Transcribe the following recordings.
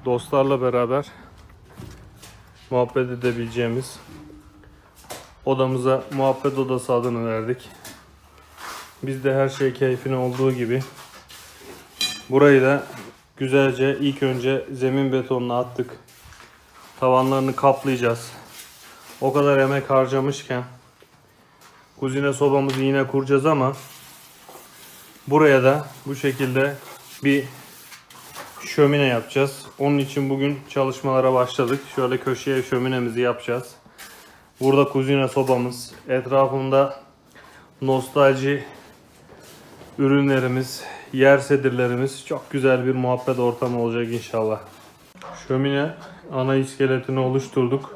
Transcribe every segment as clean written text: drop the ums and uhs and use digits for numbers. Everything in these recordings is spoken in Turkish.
dostlarla beraber muhabbet edebileceğimiz odamıza muhabbet odası adını verdik. Biz de her şey keyfine olduğu gibi burayı da güzelce ilk önce zemin betonuna attık. Tavanlarını kaplayacağız. O kadar emek harcamışken kuzine sobamızı yine kuracağız ama buraya da bu şekilde bir şömine yapacağız. Onun için bugün çalışmalara başladık. Şöyle köşeye şöminemizi yapacağız. Burada kuzine sobamız, etrafında nostalji ürünlerimiz, yer sedirlerimiz, çok güzel bir muhabbet ortamı olacak inşallah. Şömine ana iskeletini oluşturduk.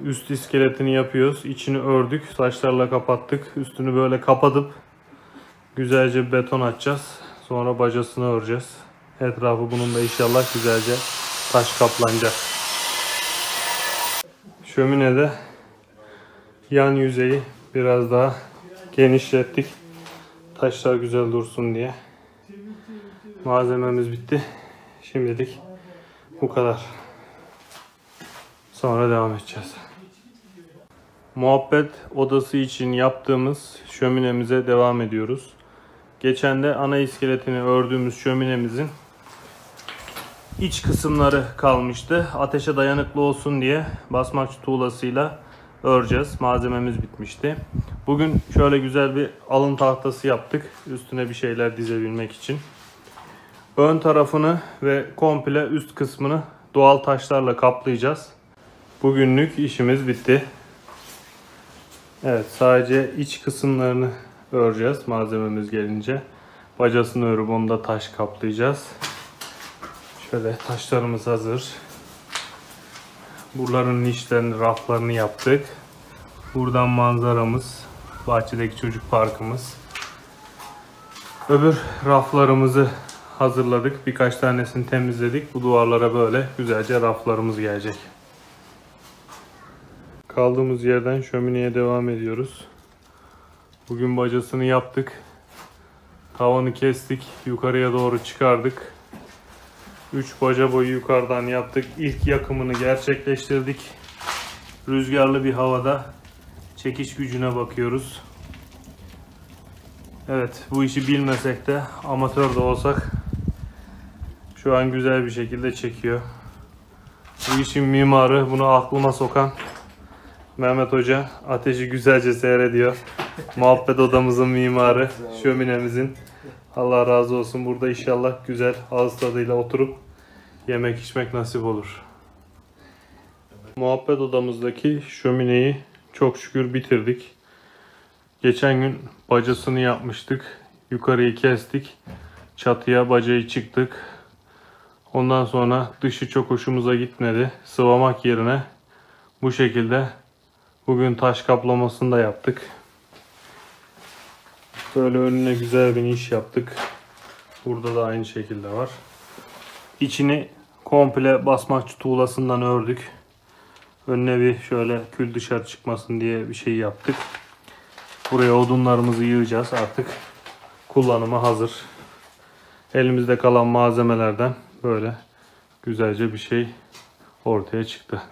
Üst iskeletini yapıyoruz. İçini ördük. Saçlarla kapattık. Üstünü böyle kapatıp güzelce beton atacağız. Sonra bacasını öreceğiz. Etrafı bunun da inşallah güzelce taş kaplanacak. Şöminede yan yüzeyi biraz daha genişlettik. Taşlar güzel dursun diye. Malzememiz bitti. Şimdilik bu kadar. Sonra devam edeceğiz. Muhabbet odası için yaptığımız şöminemize devam ediyoruz. Geçen de ana iskeletini ördüğümüz şöminemizin iç kısımları kalmıştı. Ateşe dayanıklı olsun diye basmaçı tuğlasıyla öreceğiz. Malzememiz bitmişti. Bugün şöyle güzel bir alın tahtası yaptık. Üstüne bir şeyler dizebilmek için. Ön tarafını ve komple üst kısmını doğal taşlarla kaplayacağız. Bugünlük işimiz bitti. Evet, sadece iç kısımlarını öreceğiz malzememiz gelince. Bacasını örüp onu da taş kaplayacağız. Şöyle taşlarımız hazır. Buraların nişlerini, raflarını yaptık. Buradan manzaramız, bahçedeki çocuk parkımız. Öbür raflarımızı hazırladık. Birkaç tanesini temizledik. Bu duvarlara böyle güzelce raflarımız gelecek. Kaldığımız yerden şömineye devam ediyoruz. Bugün bacasını yaptık. Tavanı kestik. Yukarıya doğru çıkardık. 3 baca boyu yukarıdan yaptık. İlk yakımını gerçekleştirdik. Rüzgarlı bir havada çekiş gücüne bakıyoruz. Evet, bu işi bilmesek de amatör de olsak şu an güzel bir şekilde çekiyor. Bu işin mimarı, bunu aklıma sokan Mehmet Hoca ateşi güzelce seyrediyor. Muhabbet odamızın mimarı, şöminemizin. Allah razı olsun. Burada inşallah güzel ağız tadıyla oturup yemek içmek nasip olur. Muhabbet odamızdaki şömineyi çok şükür bitirdik. Geçen gün bacasını yapmıştık. Yukarıyı kestik. Çatıya bacayı çıktık. Ondan sonra dışı çok hoşumuza gitmedi. Sıvamak yerine bu şekilde bugün taş kaplamasını da yaptık. Böyle önüne güzel bir niş yaptık. Burada da aynı şekilde var. İçini komple basmaççı tuğlasından ördük. Önüne bir şöyle kül dışarı çıkmasın diye bir şey yaptık. Buraya odunlarımızı yığacağız. Artık kullanıma hazır. Elimizde kalan malzemelerden böyle güzelce bir şey ortaya çıktı.